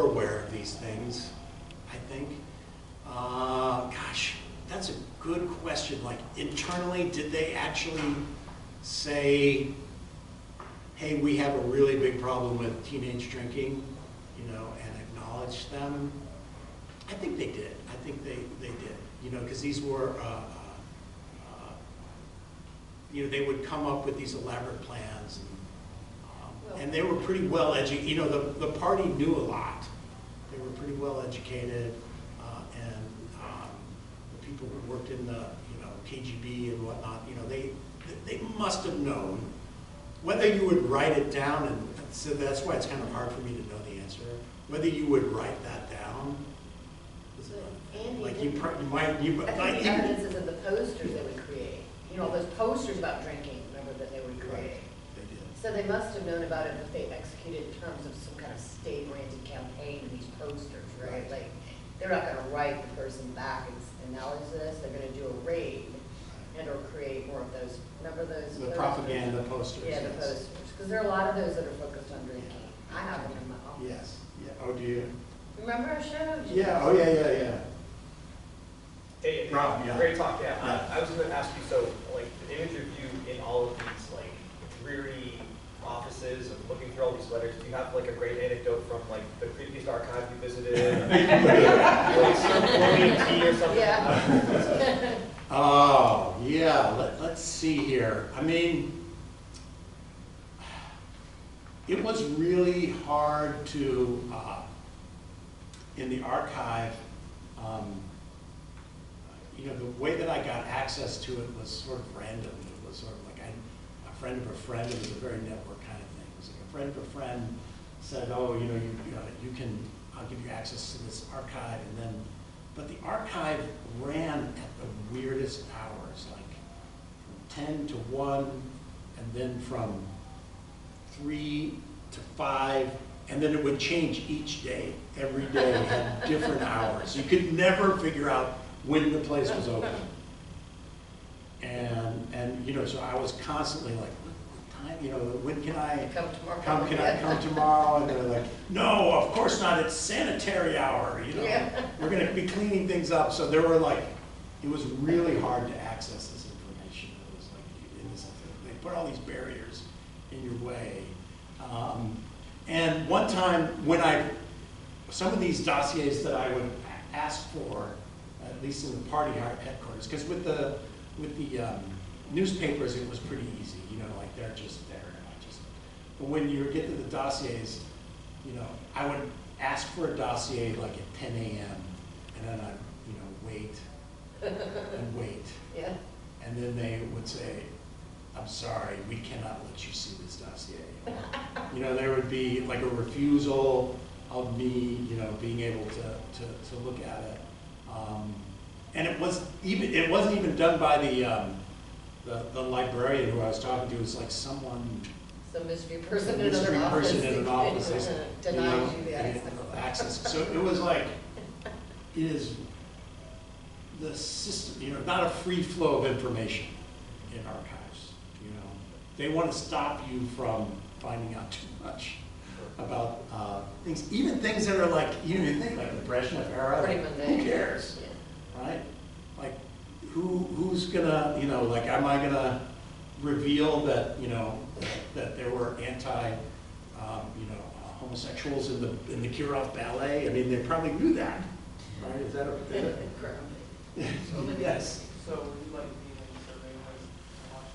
aware of these things, I think. Gosh, that's a good question. Like, internally, did they actually say, hey, we have a really big problem with teenage drinking, you know, and acknowledge them? I think they did. I think they did, you know, because these were, you know, they would come up with these elaborate plans, and they were pretty well educated. You know, the party knew a lot. They were pretty well educated, and the people who worked in the, you know, KGB and whatnot, you know, they must have known. Whether you would write it down, and so that's why it's kind of hard for me to know the answer, whether you would write that down, Andy, Like did- you I might, think the evidence is in the posters they would create. You know, those posters about drinking, remember, that they would create. They did. So they must have known about it if they executed in terms of some kind of state-oriented campaign in these posters, right? Right. Like, they're not gonna write the person back and now is this, they're gonna do a raid and or create more of those, remember those? The posters? propaganda posters. Yeah, the yes. posters, because there are a lot of those that are focused on drinking. I have them in my office. Yes, yeah, oh, do you? Remember our show? Yeah, oh, yeah. Hey, Rob, yeah. great talk, yeah. Yeah. I was gonna ask you, so, like, the image of you in all of these, like, dreary offices and looking through all these letters, do you have, like, a great anecdote from, like, the creepiest archive you visited? Like, some Colloquium tea or something? Yeah. Oh, yeah, let's see here. I mean, it was really hard to, in the archive, you know, the way that I got access to it was sort of random. It was sort of like a friend of a friend. It was a very network kind of thing. It was like a friend of a friend said, oh, you know, you can, I'll give you access to this archive, and then, but the archive ran at the weirdest hours, like from 10 to 1, and then from 3 to 5, and then it would change each day. Every day had different hours. You could never figure out when the place was open. And you know, so I was constantly like, what time, you know, when can I Come tomorrow. can I come tomorrow? And they're like, no, of course not, it's sanitary hour, you know. Yeah. We're gonna be cleaning things up. So there were like, it was really hard to access this information. It was like, in this, they put all these barriers in your way. And one time when some of these dossiers that I would ask for, at least in the party headquarters, because with the newspapers it was pretty easy, you know, like they're just there. But when you get to the dossiers, you know, I would ask for a dossier like at 10 a.m. and then I'd, you know, wait and wait. Yeah. And then they would say, I'm sorry, we cannot let you see this dossier. You know, there would be like a refusal of me, you know, being able to look at it. And it wasn't even done by the librarian who I was talking to. It was like someone, Some mystery person a in mystery another office. person in an office, you know, Denies you the access. So it was like, it is the system, you know, not a free flow of information in archives, you know. They want to stop you from finding out too much about things, even things that are like, you think like the Brezhnev era, Pretty like, mundane. who cares, Yeah. right? Like, who's gonna, you know, like, am I gonna reveal that, you know, that there were homosexuals in the Kirov ballet? I mean, they probably knew that, right? Is that a, yes. So would you like being surveillance to watch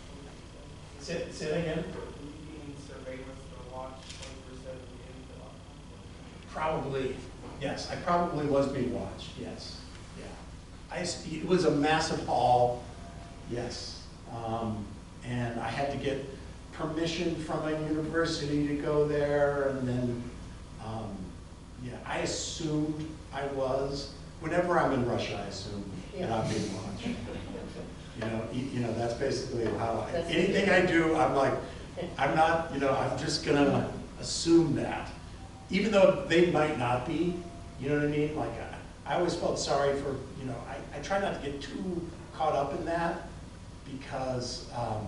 them? Say that again? Would you be in surveillance to watch 20% of the games that are Probably, yes. I probably was being watched, yes. Yeah. It was a massive hall, yes. And I had to get permission from a university to go there, and then, yeah, I assumed I was. Whenever I'm in Russia, I assume that I'm being watched. You know, that's basically how anything I do, I'm like, I'm not, you know, I'm just gonna assume that. Even though they might not be, you know what I mean? Like, I always felt sorry for, you know, I try not to get too caught up in that, because, I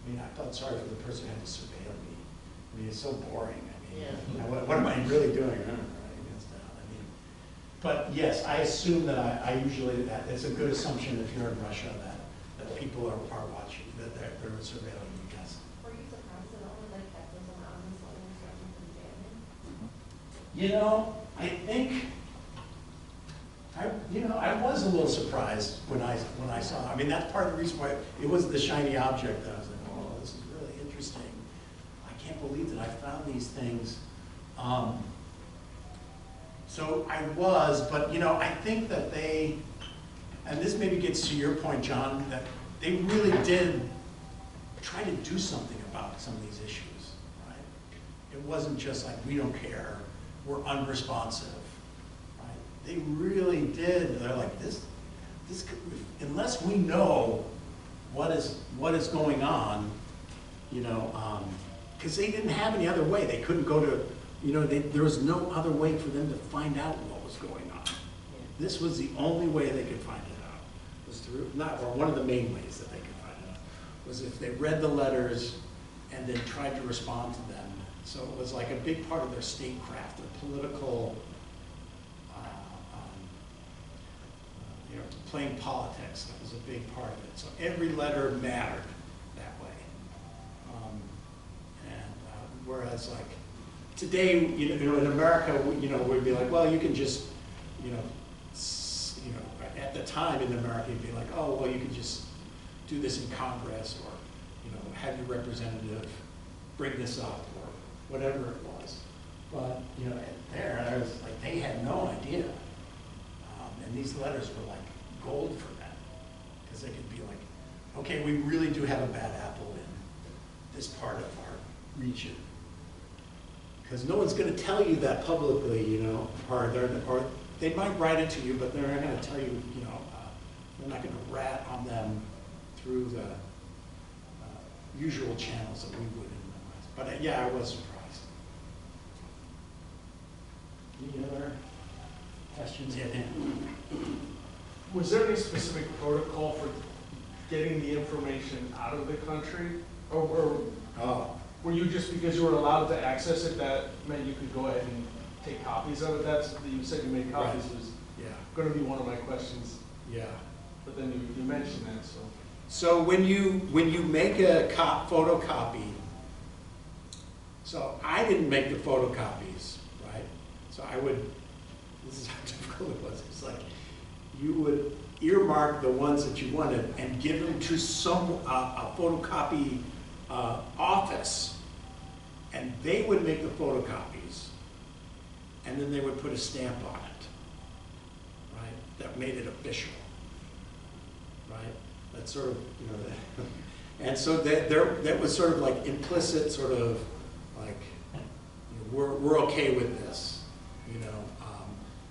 mean, I felt sorry for the person who had to surveil me. I mean, it's so boring. I mean, what am I really doing? I mean, but yes, I assume that I usually, that it's a good assumption if you're in Russia that people are watching, that they're surveilling you, yes. Were you surprised at all that they kept those anonymous letters from jamming? You know, I think, I was a little surprised when I saw it. I mean, that's part of the reason why it was the shiny object that I was like, oh, this is really interesting. I can't believe that I found these things. So I was, but you know, I think that they, and this maybe gets to your point, John, that they really did try to do something about some of these issues, right? It wasn't just like, we don't care, we're unresponsive, right? they really did. They're like, unless we know what is going on, you know, because they didn't have any other way. They couldn't go to, you know, there was no other way for them to find out what was going on. This was the only way they could find it out, was through, or one of the main ways that they could find it out, was if they read the letters and then tried to respond to them. So it was like a big part of their statecraft, their political, you know, playing politics. That was a big part of it. So every letter mattered that way. Whereas like today, you know, in America, you know, we'd be like, well, you can just, you know, at the time in America, you'd be like, oh, well, you can just do this in Congress, or, you know, have your representative bring this up, or whatever it was. But, you know, there, I was like, they had no idea. And these letters were like gold for them, because they could be like, okay, we really do have a bad apple in this part of our region. Because no one's going to tell you that publicly, you know, or they might write it to you, but they're not going to tell you, you know, they're not going to rat on them through the usual channels that we would in the West. But yeah, I was surprised. Any other questions? Yeah, Dan. Was there any specific protocol for getting the information out of the country? Or were you just, because you were allowed to access it, that meant you could go ahead and take copies of it? That's, you said you made copies, Right. was Yeah. going to be one of my questions. Yeah. But then you mentioned that, so. So when you make a photocopy, so I didn't make the photocopies, right? So I would, this is how difficult it was. It's like you would earmark the ones that you wanted and give them to some a photocopy office, and they would make the photocopies, and then they would put a stamp on it, right? That made it official, right? That's sort of, you know, and so that was sort of like implicit, sort of like, you know, we're okay with this, you know,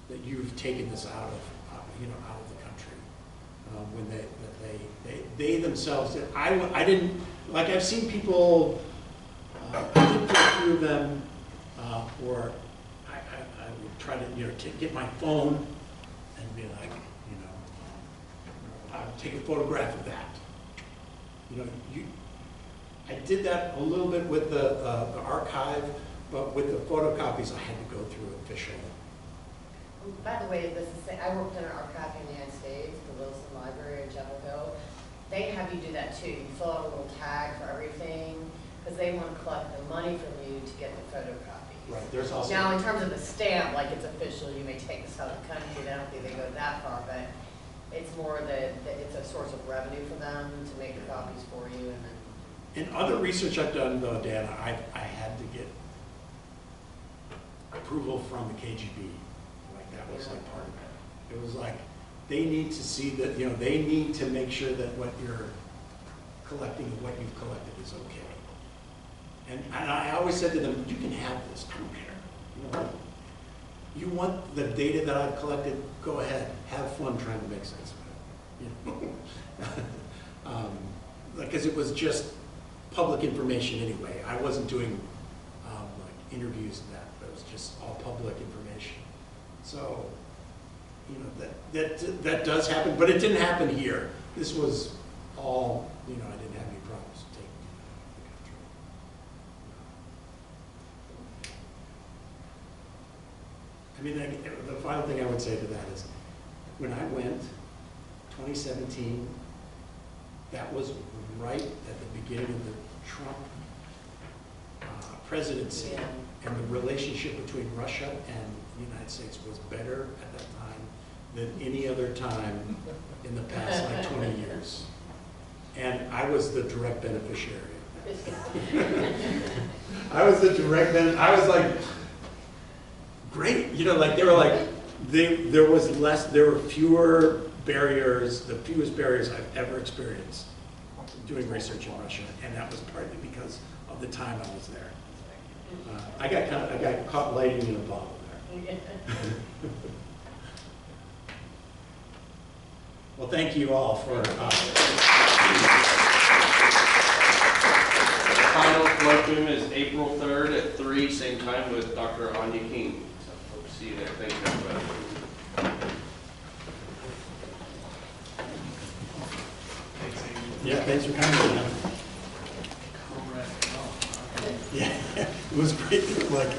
that you've taken this out of, you know, out of the country. When they themselves did. I didn't, like I've seen people, I didn't go through them, or I would try to, you know, get my phone and be like, you know, I would take a photograph of that. You know, I did that a little bit with the archive, but with the photocopies, I had to go through official. By the way, this is, I worked in an archive in the United States, the Wilson Library in Chapel Hill. They have you do that too. You fill out a little tag for everything, because they want to collect the money from you to get the photocopies. Right, there's also. Now, in terms of the stamp, like it's official, you may take this out of the country, I don't think they go that far, but it's more that it's a source of revenue for them to make the copies for you. And then. In other research I've done, though, Dan, I had to get approval from the KGB. Like that was like part of it. It was like they need to see that, you know, they need to make sure that what you're collecting and what you've collected is okay. And I always said to them, you can have this, I don't care. You know, you want the data that I've collected, go ahead, have fun trying to make sense of it. You know? Because it was just public information anyway. I wasn't doing like interviews and that, but it was just all public information. So, you know, that does happen, but it didn't happen here. This was all, you know, I didn't have any problems taking it out of the country. I mean, the final thing I would say to that is, when I went, 2017, that was right at the beginning of the Trump presidency, Yeah. and the relationship between Russia and the United States was better at that time than any other time in the past like 20 years. And I was the direct beneficiary of that. I was the direct I was like, great, you know, like they were like, there were fewer barriers, the fewest barriers I've ever experienced doing research in Russia, and that was partly because of the time I was there. I got caught lighting in a bottle there. Well, thank you all for, Final colloquium is April 3rd at 3, same time with Dr. Anya King. So hope to see you there. Thank you, everybody. yeah, thanks for coming. Man. Yeah, it was great, like.